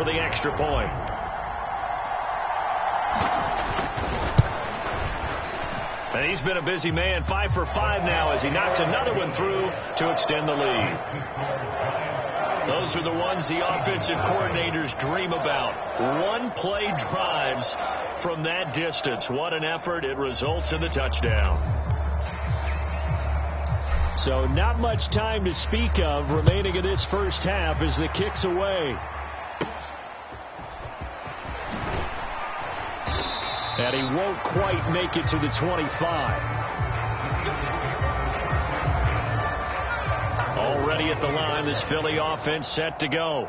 for the extra point. And he's been a busy man, 5 for 5 now as he knocks another one through to extend the lead. Those are the ones the offensive coordinators dream about. One-play drives from that distance. What an effort. It results in the touchdown. So not much time to speak of remaining in this first half as the kick's away. And he won't quite make it to the 25. Already at the line, this Philly offense set to go.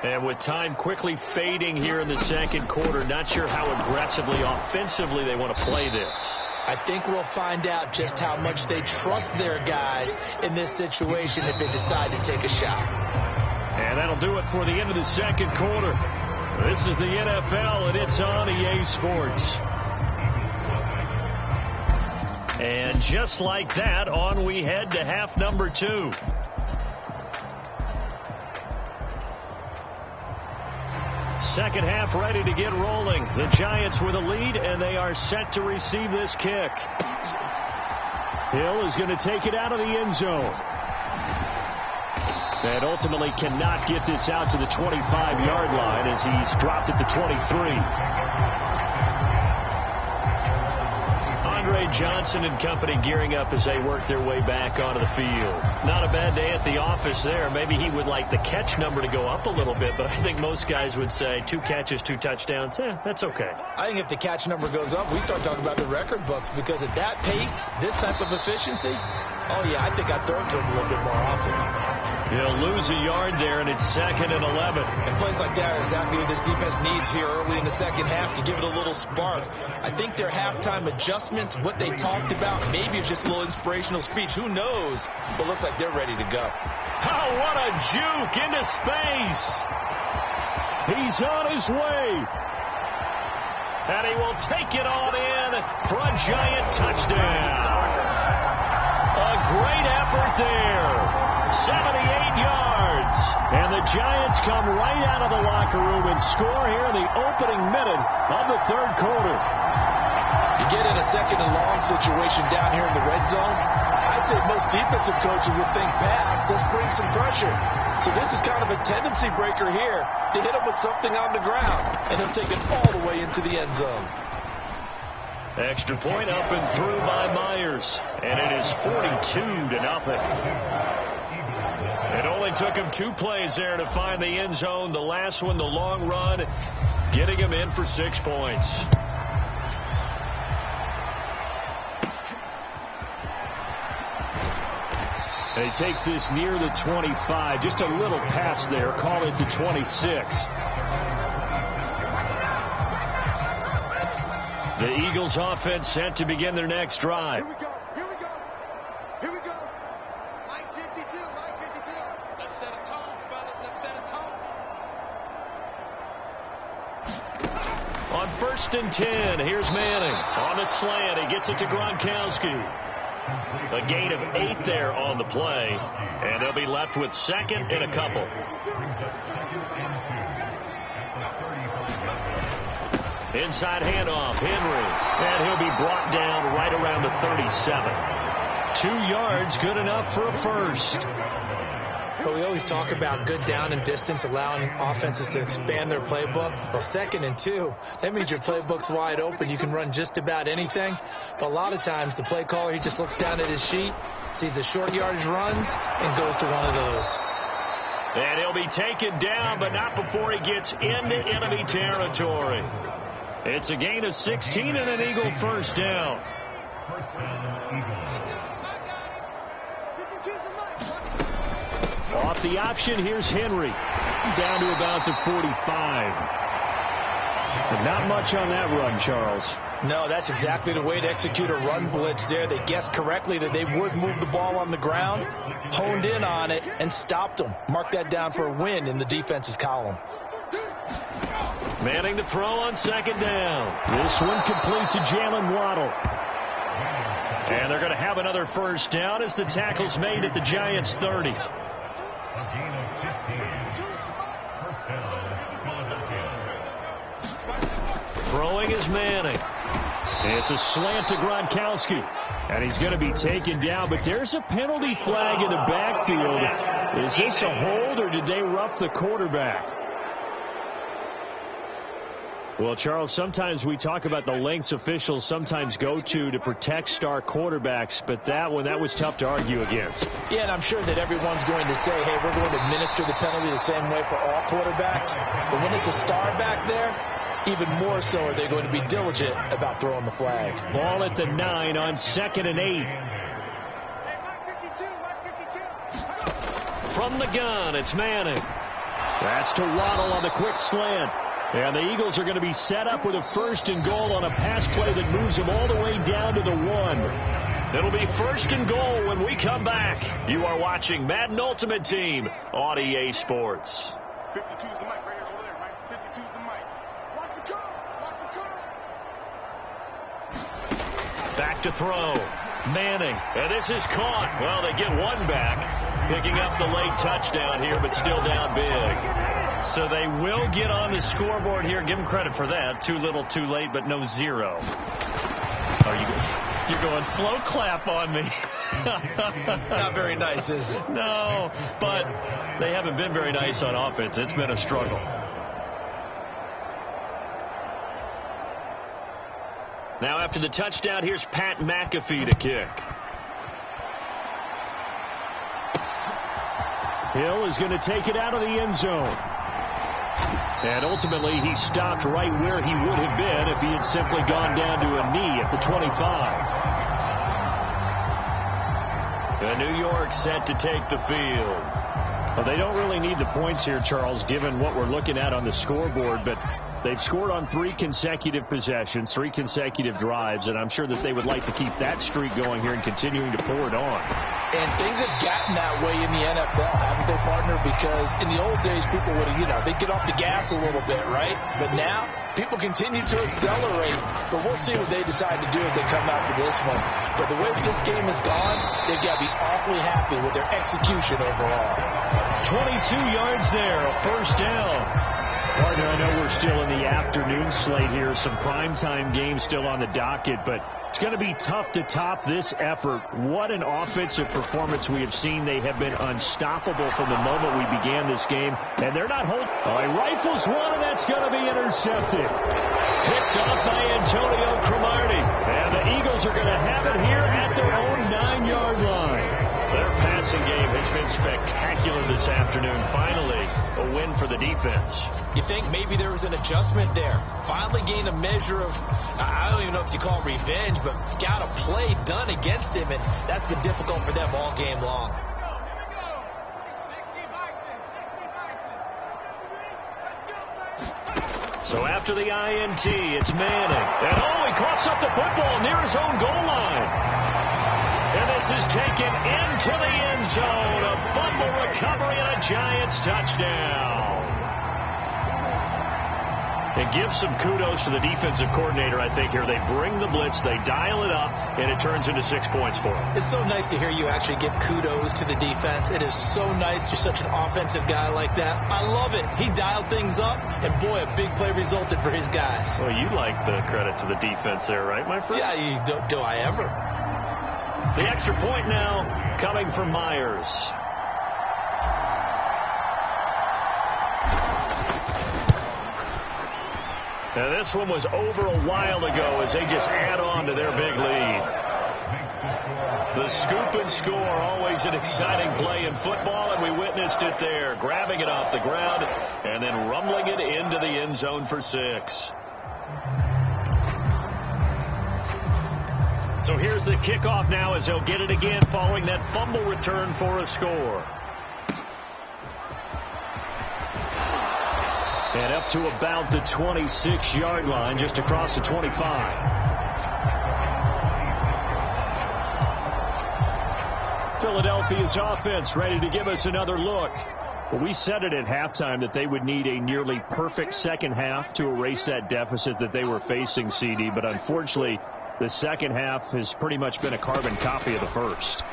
And with time quickly fading here in the second quarter, not sure how aggressively, offensively they want to play this. I think we'll find out just how much they trust their guys in this situation if they decide to take a shot. And that'll do it for the end of the second quarter. This is the NFL, and it's on EA Sports. And just like that, on we head to half number 2. Second half ready to get rolling. The Giants with a lead, and they are set to receive this kick. Hill is going to take it out of the end zone. And ultimately cannot get this out to the 25-yard line as he's dropped at the 23. Andre Johnson and company gearing up as they work their way back onto the field. Not a bad day at the office there. Maybe he would like the catch number to go up a little bit, but I think most guys would say 2 catches, 2 touchdowns. That's okay. I think if the catch number goes up, we start talking about the record books, because at that pace, this type of efficiency, oh yeah, I think I'd throw it to him a little bit more often. He'll lose a yard there, and it's 2nd and 11. And plays like that are exactly what this defense needs here early in the second half to give it a little spark. I think their halftime adjustment, what they talked about, maybe it's just a little inspirational speech. Who knows? But looks like they're ready to go. Oh, what a juke into space. He's on his way. And he will take it on in for a Giant touchdown. A great effort there. 78 yards. And the Giants come right out of the locker room and score here in the opening minute of the third quarter. You get in a 2nd and long situation down here in the red zone, I'd say most defensive coaches would think pass. Let's bring some pressure. So this is kind of a tendency breaker here to hit him with something on the ground. And he'll take it all the way into the end zone. Extra point up and through by Myers. And it is 42-0. It only took him 2 plays there to find the end zone. The last one, the long run, getting him in for 6 points. And he takes this near the 25. Just a little pass there. Call it the 26. The Eagles offense set to begin their next drive. Here we go. Here we go. Line 52. Let's set a tone, fellas. Let's set a tone. On 1st and 10, here's Manning. On the slant, he gets it to Gronkowski. A gain of 8 there on the play. And they'll be left with 2nd and a couple. Inside handoff, Henry. And he'll be brought down right around the 37. 2 yards, good enough for a first. But we always talk about good down and distance, allowing offenses to expand their playbook. Well, 2nd and 2, that means your playbook's wide open. You can run just about anything. But a lot of times, the play caller, he just looks down at his sheet, sees the short yardage runs, and goes to one of those. And he'll be taken down, but not before he gets into enemy territory. It's a gain of 16 and an Eagle first down. Off the option, here's Henry. Down to about the 45. But not much on that run, Charles. No, that's exactly the way to execute a run blitz there. They guessed correctly that they would move the ball on the ground, honed in on it, and stopped them. Mark that down for a win in the defense's column. Manning to throw on 2nd down. This one complete to Jalen Waddle. And they're going to have another first down as the tackle's made at the Giants' 30. Throwing is Manning. It's a slant to Gronkowski. And he's going to be taken down, but there's a penalty flag in the backfield. Is this a hold, or did they rough the quarterback? Well, Charles, sometimes we talk about the lengths officials sometimes go to protect star quarterbacks, but that was tough to argue against. Yeah, and I'm sure that everyone's going to say, hey, we're going to administer the penalty the same way for all quarterbacks. But when it's a star back there, even more so are they going to be diligent about throwing the flag. Ball at the 9 on 2nd and 8. From the gun, it's Manning. That's to Waddle on the quick slant. And the Eagles are going to be set up with a 1st and goal on a pass play that moves them all the way down to the 1. It'll be 1st and goal when we come back. You are watching Madden Ultimate Team on EA Sports. 52's the mic right here over there, right? 52's the mic. Watch the curl. Watch the curl. Back to throw. Manning. And this is caught. Well, they get one back. Picking up the late touchdown here, but still down big. So they will get on the scoreboard here. Give them credit for that. Too little, too late, but no 0. You're going slow clap on me. Not very nice, is it? No, but they haven't been very nice on offense. It's been a struggle. Now after the touchdown, here's Pat McAfee to kick. Hill is going to take it out of the end zone. And ultimately, he stopped right where he would have been if he had simply gone down to a knee at the 25. And New York set to take the field. Well, they don't really need the points here, Charles, given what we're looking at on the scoreboard, but they've scored on 3 consecutive possessions, 3 consecutive drives, and I'm sure that they would like to keep that streak going here and continuing to pour it on. And things have gotten that way in the NFL, haven't they, partner? Because in the old days, people would have, they'd get off the gas a little bit, right? But now, people continue to accelerate. But we'll see what they decide to do as they come out for this one. But the way this game has gone, they've got to be awfully happy with their execution overall. 22 yards there, a 1st down. Partner, I know we're still in the afternoon slate here. Some primetime games still on the docket, but it's going to be tough to top this effort. What an offensive performance we have seen. They have been unstoppable from the moment we began this game, and they're not holding. He rifles one, and that's going to be intercepted. Picked off by Antonio Cromartie, and the Eagles are going to have it here at their own 9-yard line. Their passing game has been spectacular this afternoon. Finally, a win for the defense. You think maybe there was an adjustment there. Finally gained a measure of, I don't even know if you call it revenge, but got a play done against him, and that's been difficult for them all game long. So after the INT, it's Manning. And he coughs up the football near his own goal line. And this is taken into the end zone. A fumble recovery and a Giants touchdown. And give some kudos to the defensive coordinator, I think, here. They bring the blitz, they dial it up, and it turns into 6 points for them. It's so nice to hear you actually give kudos to the defense. It is so nice. You're such an offensive guy like that. I love it. He dialed things up, and boy, a big play resulted for his guys. Well, you like the credit to the defense there, right, my friend? Yeah, do I ever? The extra point now coming from Myers. Now, this one was over a while ago as they just add on to their big lead. The scoop and score, always an exciting play in football, and we witnessed it there. Grabbing it off the ground and then rumbling it into the end zone for 6. So here's the kickoff now as they'll get it again following that fumble return for a score. And up to about the 26-yard line, just across the 25. Philadelphia's offense ready to give us another look. Well, we said it at halftime that they would need a nearly perfect second half to erase that deficit that they were facing, CD. But unfortunately, the second half has pretty much been a carbon copy of the first.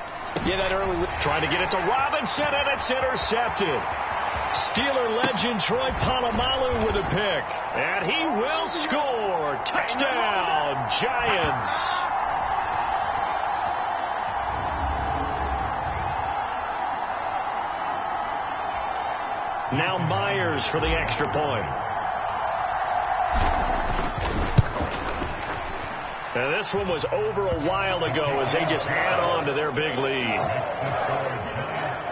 Yeah, that early. Trying to get it to Robinson, and it's intercepted. Steeler legend Troy Polamalu with a pick. And he will score. Touchdown, Giants. Now Myers for the extra point. And this one was over a while ago as they just add on to their big lead.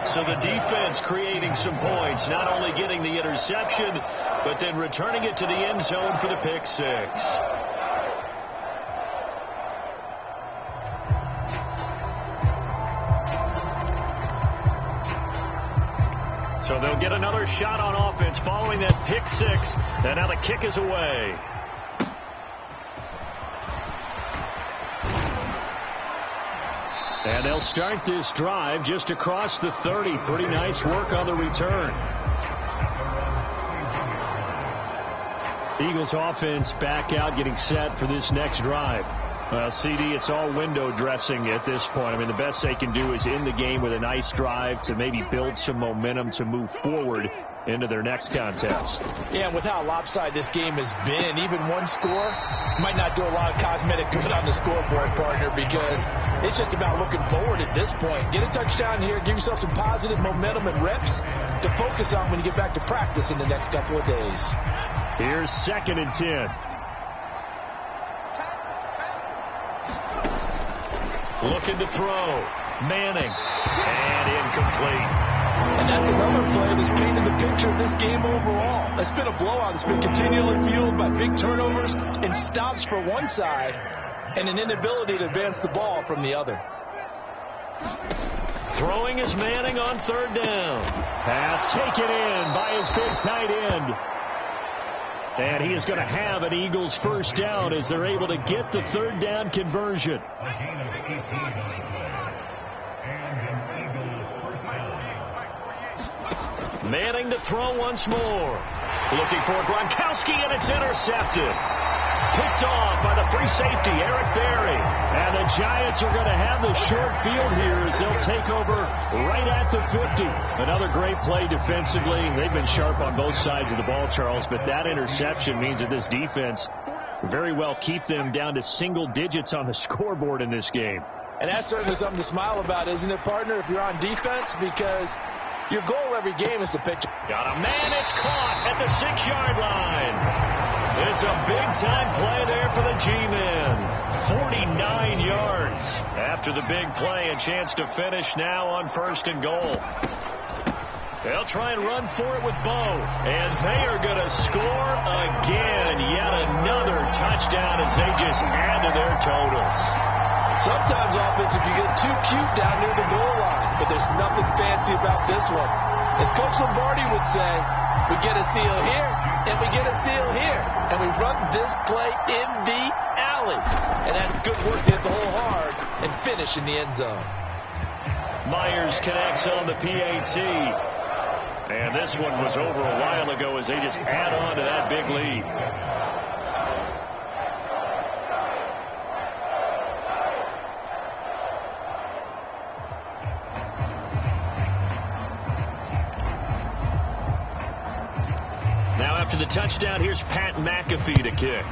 So the defense creating some points, not only getting the interception, but then returning it to the end zone for the pick six. So they'll get another shot on offense following that pick six. And now the kick is away. And they'll start this drive just across the 30. Pretty nice work on the return. Eagles offense back out, getting set for this next drive. Well, CD, it's all window dressing at this point. I mean, the best they can do is end the game with a nice drive to maybe build some momentum to move forward into their next contest. Yeah, and with how lopsided this game has been, even one score might not do a lot of cosmetic good on the scoreboard, partner, because it's just about looking forward at this point. Get a touchdown here, give yourself some positive momentum and reps to focus on when you get back to practice in the next couple of days. Here's 2nd and 10. Looking to throw. Manning. And incomplete. And that's another play that's painted the picture of this game overall. It's been a blowout. It's been continually fueled by big turnovers and stops for one side and an inability to advance the ball from the other. Throwing is Manning on 3rd down. Pass taken in by his big tight end. And he is going to have an Eagles first down as they're able to get the 3rd down conversion. Manning to throw once more. Looking for Gronkowski, and it's intercepted. Picked off by the free safety, Eric Berry. And the Giants are going to have the short field here as they'll take over right at the 50. Another great play defensively. They've been sharp on both sides of the ball, Charles, but that interception means that this defense very well keep them down to single digits on the scoreboard in this game. And that's certainly something to smile about, isn't it, partner, if you're on defense? Because your goal every game is to pick. Got a man, it's caught at the 6-yard line. It's a big-time play there for the G-men. 49 yards after the big play. A chance to finish now on 1st and goal. They'll try and run for it with Bo. And they are going to score again. Yet another touchdown as they just add to their totals. Sometimes offense, if you get too cute down near the goal line. But there's nothing fancy about this one. As Coach Lombardi would say, we get a seal here, and we get a seal here. And we run this play in the alley. And that's good work to hit the hole hard and finish in the end zone. Myers connects on the PAT. And this one was over a while ago as they just add on to that big lead. Now after the touchdown, here's Pat McAfee to kick.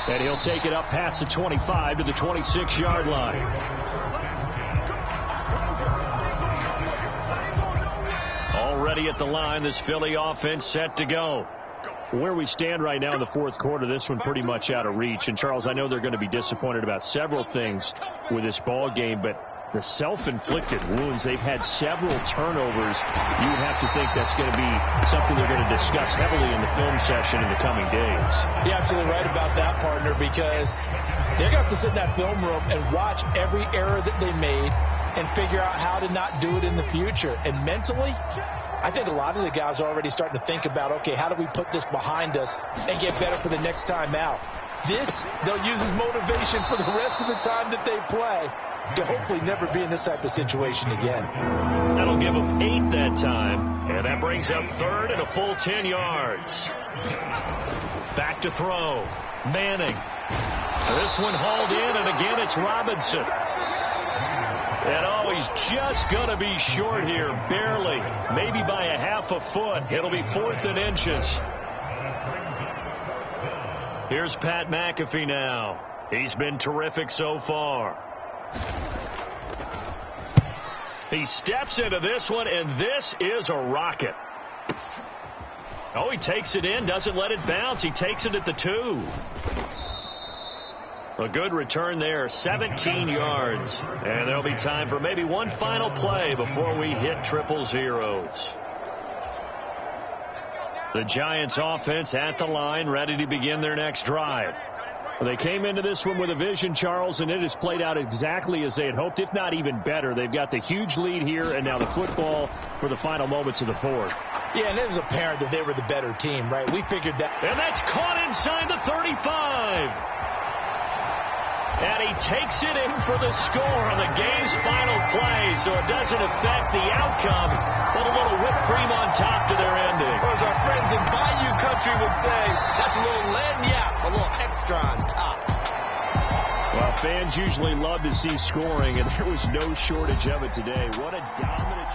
And he'll take it up past the 25 to the 26-yard line. Already at the line, this Philly offense set to go. Where we stand right now in the 4th quarter, this one pretty much out of reach. And, Charles, I know they're going to be disappointed about several things with this ball game, but the self-inflicted wounds, they've had several turnovers. You would have to think that's going to be something they're going to discuss heavily in the film session in the coming days. You're absolutely right about that, partner, because they're going to have to sit in that film room and watch every error that they made and figure out how to not do it in the future. And mentally, I think a lot of the guys are already starting to think about, okay, how do we put this behind us and get better for the next time out? This, they'll use as motivation for the rest of the time that they play to hopefully never be in this type of situation again. That'll give them 8 that time, and that brings up 3rd and a full 10 yards. Back to throw. Manning. This one hauled in, and again it's Robinson. And oh, he's just going to be short here, barely, maybe by a half a foot. It'll be 4th and inches. Here's Pat McAfee now. He's been terrific so far. He steps into this one, and this is a rocket. Oh, he takes it in, doesn't let it bounce. He takes it at the 2. A good return there, 17 yards. And there'll be time for maybe one final play before we hit triple zeros. The Giants offense at the line, ready to begin their next drive. Well, they came into this one with a vision, Charles, and it has played out exactly as they had hoped, if not even better. They've got the huge lead here, and now the football for the final moments of the 4th. Yeah, and it was apparent that they were the better team, right? We figured that. And that's caught inside the 35. And he takes it in for the score on the game's final play, so it doesn't affect the outcome, but a little whipped cream on top to their ending. Or as our friends in Bayou Country would say, that's a little lagniappe, a little extra on top. Well, fans usually love to see scoring, and there was no shortage of it today. What a dominant...